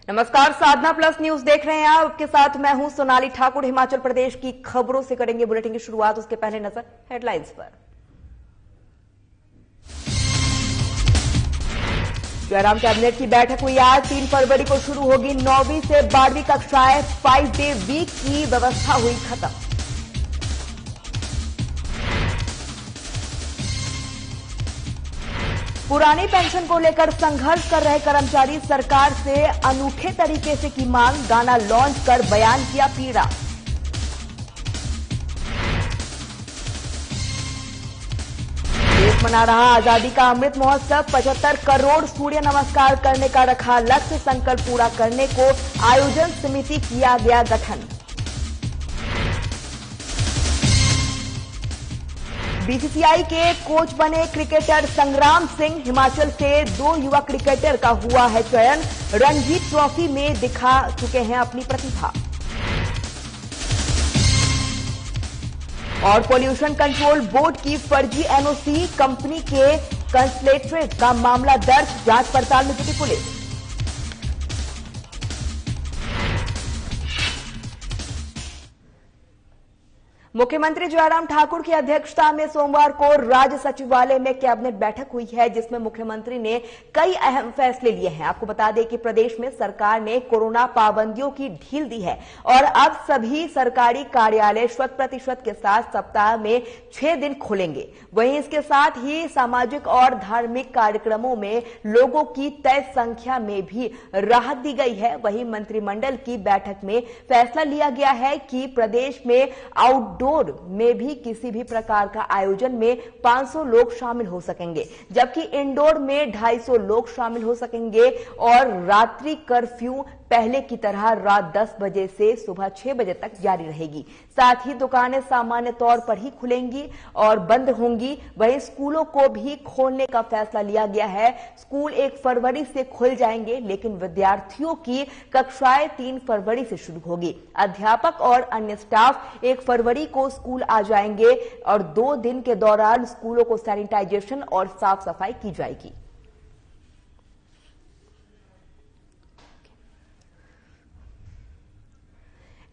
नमस्कार, साधना plus news देख रहे हैं आप। आपके साथ मैं हूं सोनाली ठाकुर। हिमाचल प्रदेश की खबरों से करेंगे बुलेटिन की शुरुआत। उसके पहले नजर हेडलाइंस पर। जयराम कैबिनेट की बैठक हुई आज। 3 फरवरी को शुरू होगी 9वीं से 12वीं कक्षाएं। 5 डे वीक की व्यवस्था हुई खत्म। पुरानी पेंशन को लेकर संघर्ष कर रहे कर्मचारी सरकार से अनूठे तरीके से की मांग। गाना लॉन्च कर बयान किया पीड़ा। देश मना रहा आजादी का अमृत महोत्सव। 75 करोड़ सूर्य नमस्कार करने का रखा लक्ष्य। संकल्प पूरा करने को आयोजन समिति किया गया गठन। बीसीसीआई के कोच बने क्रिकेटर संग्राम सिंह। हिमाचल से 2 युवा क्रिकेटर का हुआ है चयन। रणजी ट्रॉफी में दिखा चुके हैं अपनी प्रतिभा। और पोल्यूशन कंट्रोल बोर्ड की फर्जी एनओसी। कंपनी के कंसलेट्रेट का मामला दर्ज। जांच पड़ताल में जुटी पुलिस। मुख्यमंत्री जयराम ठाकुर की अध्यक्षता में सोमवार को राज्य सचिवालय में कैबिनेट बैठक हुई है, जिसमें मुख्यमंत्री ने कई अहम फैसले लिए हैं। आपको बता दें कि प्रदेश में सरकार ने कोरोना पाबंदियों की ढील दी है और अब सभी सरकारी कार्यालय 100% के साथ सप्ताह में 6 दिन खुलेंगे। वहीं इसके साथ ही सामाजिक और धार्मिक कार्यक्रमों में लोगों की तय संख्या में भी राहत दी गई है। वहीं मंत्रिमंडल की बैठक में फैसला लिया गया है कि प्रदेश में आउटडोर में भी किसी भी प्रकार का आयोजन में 500 लोग शामिल हो सकेंगे, जबकि इंडोर में 250 लोग शामिल हो सकेंगे। और रात्रि कर्फ्यू पहले की तरह रात 10 बजे से सुबह 6 बजे तक जारी रहेगी। साथ ही दुकानें सामान्य तौर पर ही खुलेंगी और बंद होंगी। वहीं स्कूलों को भी खोलने का फैसला लिया गया है। स्कूल 1 फरवरी से खुल जाएंगे, लेकिन विद्यार्थियों की कक्षाएं 3 फरवरी से शुरू होगी। अध्यापक और अन्य स्टाफ 1 फरवरी को स्कूल आ जाएंगे और 2 दिन के दौरान स्कूलों को सैनिटाइजेशन और साफ सफाई की जाएगी।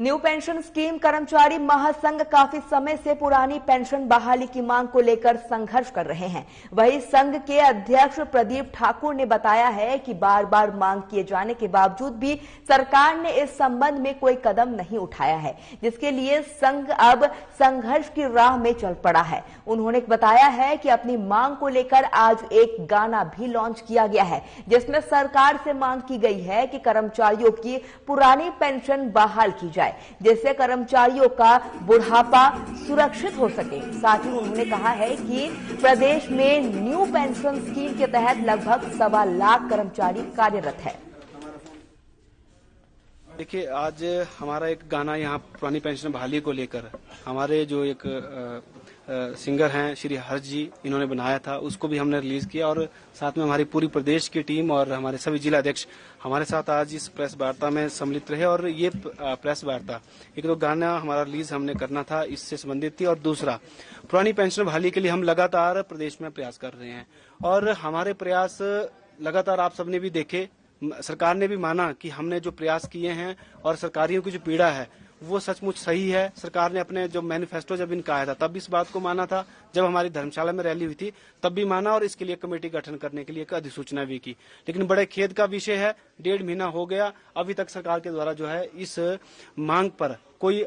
न्यू पेंशन स्कीम कर्मचारी महासंघ काफी समय से पुरानी पेंशन बहाली की मांग को लेकर संघर्ष कर रहे हैं। वहीं संघ के अध्यक्ष प्रदीप ठाकुर ने बताया है कि बार बार मांग किए जाने के बावजूद भी सरकार ने इस संबंध में कोई कदम नहीं उठाया है, जिसके लिए संघ अब संघर्ष की राह में चल पड़ा है। उन्होंने बताया है कि अपनी मांग को लेकर आज एक गाना भी लॉन्च किया गया है, जिसमें सरकार से मांग की गई है कि कर्मचारियों की पुरानी पेंशन बहाल की जाए, जिससे कर्मचारियों का बुढ़ापा सुरक्षित हो सके। साथ ही उन्होंने कहा है कि प्रदेश में न्यू पेंशन स्कीम के तहत लगभग 1.25 लाख कर्मचारी कार्यरत है। देखिए, आज हमारा एक गाना यहाँ पुरानी पेंशन बहाली को लेकर हमारे जो एक सिंगर हैं श्री हर्ष जी, इन्होंने बनाया था, उसको भी हमने रिलीज किया। और साथ में हमारी पूरी प्रदेश की टीम और हमारे सभी जिला अध्यक्ष हमारे साथ आज इस प्रेस वार्ता में सम्मिलित रहे। और ये प्रेस वार्ता, एक तो गाना हमारा रिलीज हमने करना था, इससे संबंधित थी, और दूसरा पुरानी पेंशन बहाली के लिए हम लगातार प्रदेश में प्रयास कर रहे हैं। और हमारे प्रयास लगातार आप सबने भी देखे, सरकार ने भी माना कि हमने जो प्रयास किए हैं और सरकारियों की जो पीड़ा है वो सचमुच सही है। सरकार ने अपने जो मैनिफेस्टो जब इनका आया था तब इस बात को माना था, जब हमारी धर्मशाला में रैली हुई थी तब भी माना, और इसके लिए कमेटी गठन करने के लिए एक अधिसूचना भी की। लेकिन बड़े खेद का विषय है, 1.5 महीना हो गया, अभी तक सरकार के द्वारा जो है इस मांग पर कोई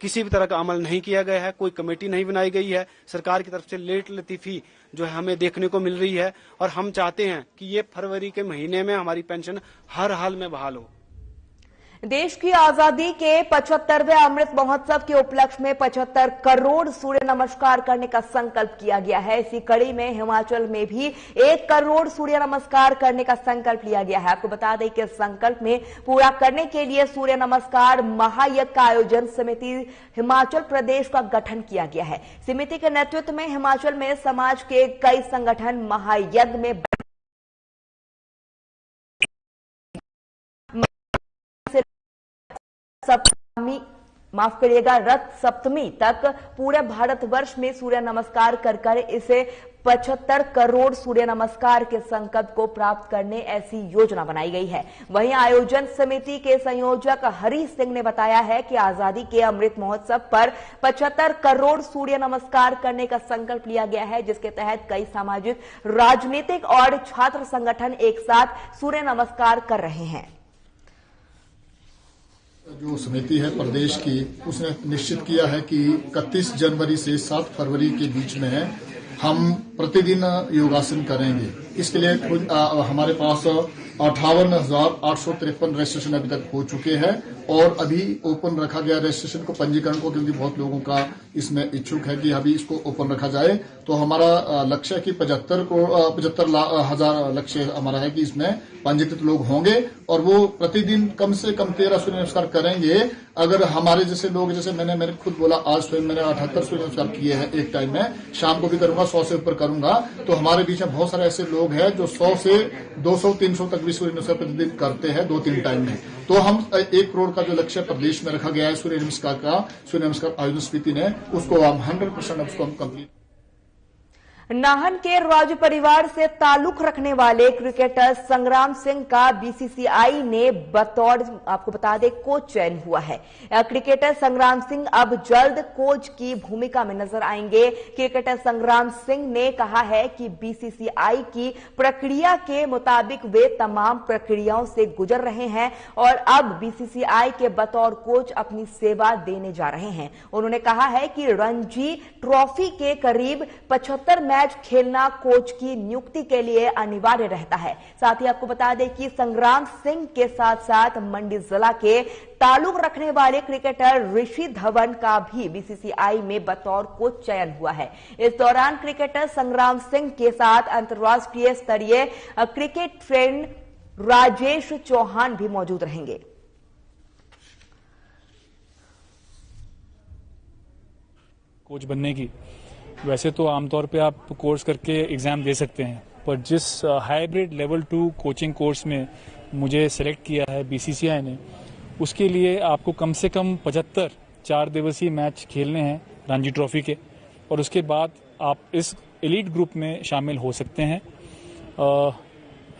किसी भी तरह का अमल नहीं किया गया है, कोई कमेटी नहीं बनाई गई है। सरकार की तरफ से लेट लतीफी जो है हमें देखने को मिल रही है, और हम चाहते हैं कि ये फरवरी के महीने में हमारी पेंशन हर हाल में बहाल हो। देश की आजादी के 75वें अमृत महोत्सव के उपलक्ष्य में 75 करोड़ सूर्य नमस्कार करने का संकल्प किया गया है। इसी कड़ी में हिमाचल में भी 1 करोड़ सूर्य नमस्कार करने का संकल्प लिया गया है। आपको बता दें कि संकल्प में पूरा करने के लिए सूर्य नमस्कार महायज्ञ का आयोजन समिति हिमाचल प्रदेश का गठन किया गया है। समिति के नेतृत्व में हिमाचल में समाज के कई संगठन महायज्ञ में माफ करिएगा, रथ सप्तमी तक पूरे भारतवर्ष में सूर्य नमस्कार कर इसे 75 करोड़ सूर्य नमस्कार के संकल्प को प्राप्त करने ऐसी योजना बनाई गई है। वहीं आयोजन समिति के संयोजक हरी सिंह ने बताया है कि आजादी के अमृत महोत्सव पर 75 करोड़ सूर्य नमस्कार करने का संकल्प लिया गया है, जिसके तहत कई सामाजिक, राजनीतिक और छात्र संगठन एक साथ सूर्य नमस्कार कर रहे हैं। जो समिति है प्रदेश की, उसने निश्चित किया है कि 31 जनवरी से 7 फरवरी के बीच में हम प्रतिदिन योगासन करेंगे। इसके लिए हमारे पास 58,853 रजिस्ट्रेशन अभी तक हो चुके हैं और अभी ओपन रखा गया रजिस्ट्रेशन को, पंजीकरण को, क्योंकि बहुत लोगों का इसमें इच्छुक है कि अभी इसको ओपन रखा जाए। तो हमारा लक्ष्य है कि 75,000 लक्ष्य हमारा है कि इसमें पंजीकृत लोग होंगे और वो प्रतिदिन कम से कम 13 सूर्य नमस्कार करेंगे। अगर हमारे जैसे लोग, जैसे मैंने खुद बोला, आज स्वयं मैंने 78 सूर्य नमस्कार किए हैं एक टाइम में, शाम को भी करूंगा, 100 से ऊपर करूंगा। तो हमारे बीच में बहुत सारे ऐसे लोग हैं जो 100 से 200, 300 तक भी सूर्य नमस्कार प्रतिदिन करते हैं 2-3 टाइम में। तो हम 1 करोड़ का जो लक्ष्य प्रदेश में रखा गया है सूर्य नमस्कार का, सूर्य नमस्कार आयोजन समिति ने, उसको हम 100% उसको हम कंप्लीट। नाहन के राज परिवार से ताल्लुक रखने वाले क्रिकेटर संग्राम सिंह का बीसीसीआई ने बतौर, आपको बता दें, कोच चयन हुआ है। क्रिकेटर संग्राम सिंह अब जल्द कोच की भूमिका में नजर आएंगे। क्रिकेटर संग्राम सिंह ने कहा है कि बीसीसीआई की प्रक्रिया के मुताबिक वे तमाम प्रक्रियाओं से गुजर रहे हैं और अब बीसीसीआई के बतौर कोच अपनी सेवा देने जा रहे हैं। उन्होंने कहा है कि रणजी ट्रॉफी के करीब 75 मैच खेलना कोच की नियुक्ति के लिए अनिवार्य रहता है। साथ ही आपको बता दें कि संग्राम सिंह के साथ साथ मंडी जिला के ताल्लुक रखने वाले क्रिकेटर ऋषि धवन का भी बीसीसीआई में बतौर कोच चयन हुआ है। इस दौरान क्रिकेटर संग्राम सिंह के साथ अंतर्राष्ट्रीय स्तरीय क्रिकेट ट्रेंड राजेश चौहान भी मौजूद रहेंगे। कोच बनने की वैसे तो आमतौर पे आप कोर्स करके एग्जाम दे सकते हैं, पर जिस हाइब्रिड लेवल 2 कोचिंग कोर्स में मुझे सेलेक्ट किया है बीसीसीआई ने, उसके लिए आपको कम से कम 75 4 दिवसीय मैच खेलने हैं रणजी ट्रॉफी के, और उसके बाद आप इस एलीट ग्रुप में शामिल हो सकते हैं।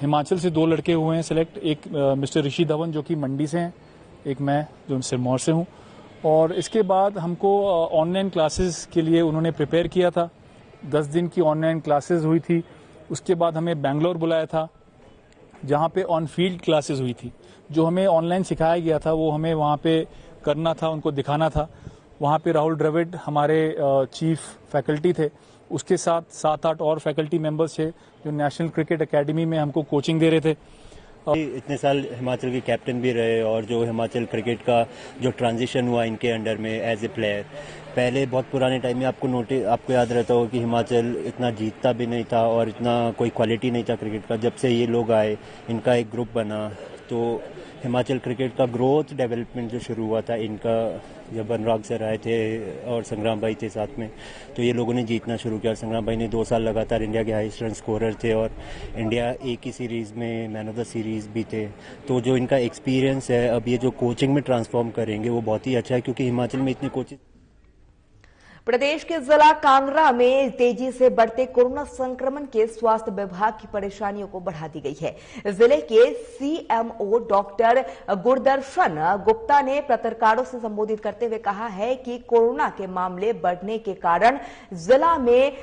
हिमाचल से 2 लड़के हुए हैं सेलेक्ट, एक मिस्टर ऋषि धवन जो कि मंडी से हैं, एक मैं जो सिरमौर से हूँ। और इसके बाद हमको ऑनलाइन क्लासेस के लिए उन्होंने प्रिपेयर किया था। 10 दिन की ऑनलाइन क्लासेस हुई थी। उसके बाद हमें बेंगलोर बुलाया था, जहाँ पे ऑन फील्ड क्लासेस हुई थी। जो हमें ऑनलाइन सिखाया गया था वो हमें वहाँ पे करना था, उनको दिखाना था। वहाँ पे राहुल द्रविड़ हमारे चीफ फैकल्टी थे, उसके साथ 7-8 और फैकल्टी मेंबर्स थे जो नेशनल क्रिकेट एकेडमी में हमको कोचिंग दे रहे थे। इतने साल हिमाचल के कैप्टन भी रहे और जो हिमाचल क्रिकेट का जो ट्रांजिशन हुआ इनके अंडर में एज ए प्लेयर, पहले बहुत पुराने टाइम में आपको याद रहता होगा कि हिमाचल इतना जीतता भी नहीं था और इतना कोई क्वालिटी नहीं था क्रिकेट का। जब से ये लोग आए, इनका एक ग्रुप बना, तो हिमाचल क्रिकेट का ग्रोथ डेवलपमेंट जो शुरू हुआ था इनका, जब अनुराग सर आए थे और संग्राम भाई थे साथ में, तो ये लोगों ने जीतना शुरू किया। संग्राम भाई ने 2 साल लगातार इंडिया के हाईएस्ट रन स्कोरर थे और इंडिया एक ही सीरीज में मैन ऑफ द सीरीज भी थे। तो जो इनका एक्सपीरियंस है, अब ये जो कोचिंग में ट्रांसफॉर्म करेंगे वो बहुत ही अच्छा है, क्योंकि हिमाचल में इतने कोचेज। प्रदेश के जिला कांगड़ा में तेजी से बढ़ते कोरोना संक्रमण के स्वास्थ्य विभाग की परेशानियों को बढ़ा दी गई है। जिले के सीएमओ डॉक्टर गुरदर्शन गुप्ता ने पत्रकारों से संबोधित करते हुए कहा है कि कोरोना के मामले बढ़ने के कारण जिला में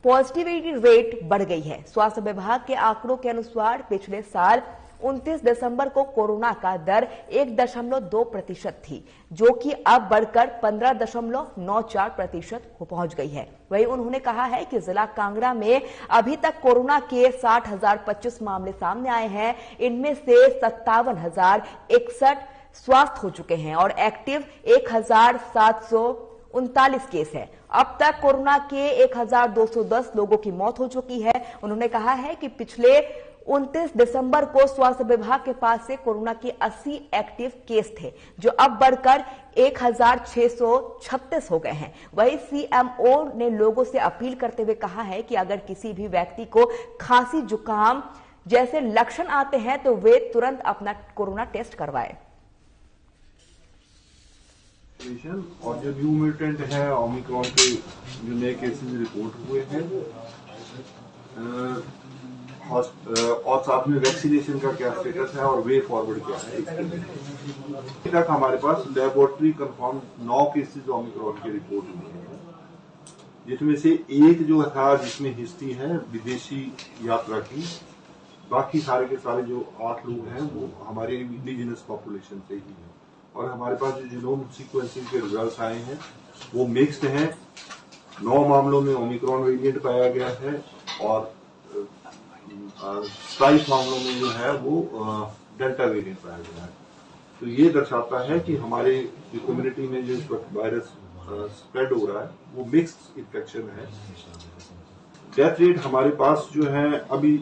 पॉजिटिविटी रेट बढ़ गई है। स्वास्थ्य विभाग के आंकड़ों के अनुसार पिछले साल 29 दिसंबर को कोरोना का दर 1.2% थी, जो कि अब बढ़कर 15.94% को पहुंच गई है। वहीं उन्होंने कहा है कि जिला कांगड़ा में अभी तक कोरोना के 60,025 मामले सामने आए हैं। इनमें से 57,061 स्वस्थ हो चुके हैं और एक्टिव 1,739 केस है। अब तक कोरोना के 1,210 लोगों की मौत हो चुकी है। उन्होंने कहा है कि पिछले 29 दिसंबर को स्वास्थ्य विभाग के पास से कोरोना के 80 एक्टिव केस थे, जो अब बढ़कर 1,636 हो गए हैं। वहीं सीएमओ ने लोगों से अपील करते हुए कहा है कि अगर किसी भी व्यक्ति को खांसी, जुकाम जैसे लक्षण आते हैं तो वे तुरंत अपना कोरोना टेस्ट करवाएं। और जो न्यू म्यूटेंट है ओमिक्रॉन के जो नए केसेस रिपोर्ट हुए हैं और साथ में वैक्सीनेशन का क्या स्टेटस है और वे फॉरवर्ड क्या है। अभी तक हमारे पास लेबोरेटरी कंफर्म 9 केसेस ओमिक्रॉन की रिपोर्ट हुई है, जिसमें से एक जो था जिसमें हिस्ट्री है विदेशी यात्रा की। बाकी सारे के सारे जो 8 लोग हैं वो हमारे इंडिजिनस पॉपुलेशन से ही है। और हमारे पास जो जीनोम सीक्वेंसिंग के रिजल्ट्स आए हैं वो मिक्स्ड हैं। 9 मामलों में ओमिक्रॉन वेरिएंट पाया गया है और 27 मामलों में जो है वो डेल्टा वेरिएंट पाया गया है। तो ये दर्शाता है कि हमारे कम्युनिटी में जो इस वक्त वायरस स्प्रेड हो रहा है वो मिक्स्ड इन्फेक्शन है। डेथ रेट हमारे पास जो है अभी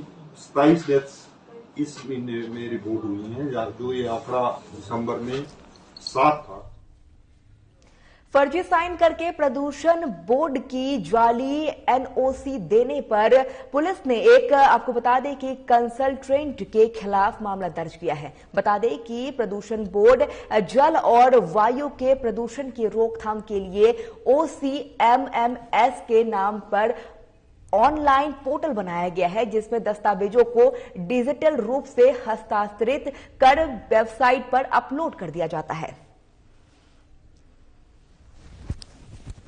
27 डेथ्स इस महीने में रिपोर्ट हुई हैं, जो ये आंकड़ा दिसंबर में 7 था। फर्जी साइन करके प्रदूषण बोर्ड की जाली एनओसी देने पर पुलिस ने आपको बता दें कि कंसल्टेंट के खिलाफ मामला दर्ज किया है। बता दें कि प्रदूषण बोर्ड जल और वायु के प्रदूषण की रोकथाम के लिए OCMMS के नाम पर ऑनलाइन पोर्टल बनाया गया है, जिसमें दस्तावेजों को डिजिटल रूप से हस्तांतरित कर वेबसाइट पर अपलोड कर दिया जाता है।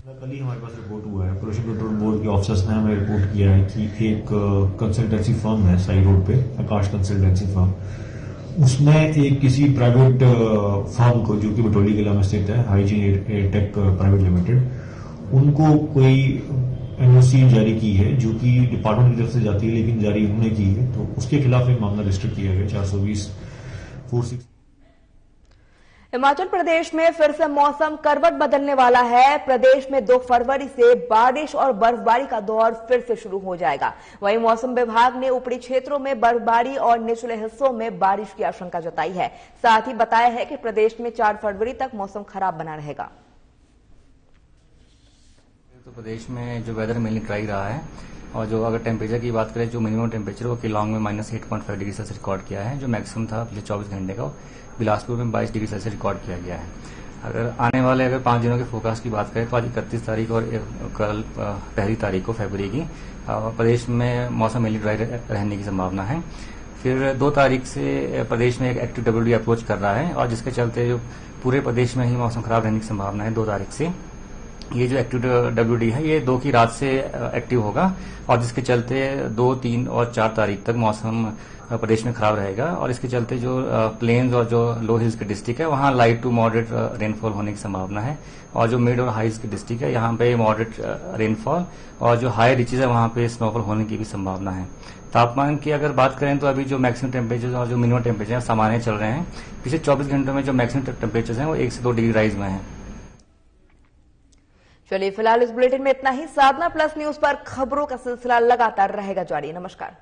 कल ही हमारे पास रिपोर्ट हुआ है, पोल्यूशन कंट्रोल बोर्ड के ऑफिसर्स ने हमें रिपोर्ट किया है कि एक कंसल्टेंसी फर्म है साई रोड पे, आकाश कंसल्टेंसी फर्म, उसने एक किसी प्राइवेट फर्म को जो कि बटोली किला में स्थित है, हाइजीन एयरटेक प्राइवेट लिमिटेड, उनको कोई एनओसी जारी की है जो कि डिपार्टमेंट की तरफ से जाती है लेकिन जारी उन्होंने की है। तो उसके खिलाफ एक मामला रजिस्टर किया गया 420/46। हिमाचल प्रदेश में फिर से मौसम करवट बदलने वाला है। प्रदेश में 2 फरवरी से बारिश और बर्फबारी का दौर फिर से शुरू हो जाएगा। वहीं मौसम विभाग ने ऊपरी क्षेत्रों में बर्फबारी और निचले हिस्सों में बारिश की आशंका जताई है। साथ ही बताया है कि प्रदेश में 4 फरवरी तक मौसम खराब बना रहेगा। तो प्रदेश में जो वेदर मेनली ड्राई रहा है और जो अगर टेम्परेचर की बात करें, जो मिनिमम टेम्परेचर वो किलोंग में -8.5 डिग्री सेल्सियस रिकॉर्ड किया है, जो मैक्सिमम था पिछले 24 घंटे का बिलासपुर में 22 डिग्री सेल्सियस रिकॉर्ड किया गया है। अगर आने वाले 5 दिनों के फोरकास्ट की बात करें तो आज 31 तारीख और कल 1 तारीख को फरवरी की प्रदेश में मौसम मेनली ड्राई रहने की संभावना है। फिर 2 तारीख से प्रदेश में एक एक्टिव WD अप्रोच कर रहा है और जिसके चलते जो पूरे प्रदेश में ही मौसम खराब रहने की संभावना है 2 तारीख से। ये जो एक्टिव WD है ये 2 की रात से एक्टिव होगा और जिसके चलते 2, 3 और 4 तारीख तक मौसम प्रदेश में खराब रहेगा और इसके चलते जो प्लेन्स और जो लो हिल्स के डिस्ट्रिक्ट है वहां लाइट टू मॉडरेट रेनफॉल होने की संभावना है और जो मिड और हाईज के डिस्ट्रिक्ट है यहाँ पे मॉडरेट रेनफॉल और जो हाई रीचेज है वहां पे स्नोफॉल होने की भी संभावना है। तापमान की अगर बात करें तो अभी जो मैक्सिमम टेम्परेचर और जो मिनिमम टेम्परेचर सामान्य चल रहे हैं। पिछले 24 घंटों में जो मैक्सिमम टेम्परेचर हैं वो 1 से 2 डिग्री राइज में है। चलिए फिलहाल इस बुलेटिन में इतना ही। साधना प्लस न्यूज पर खबरों का सिलसिला लगातार रहेगा जारी। नमस्कार।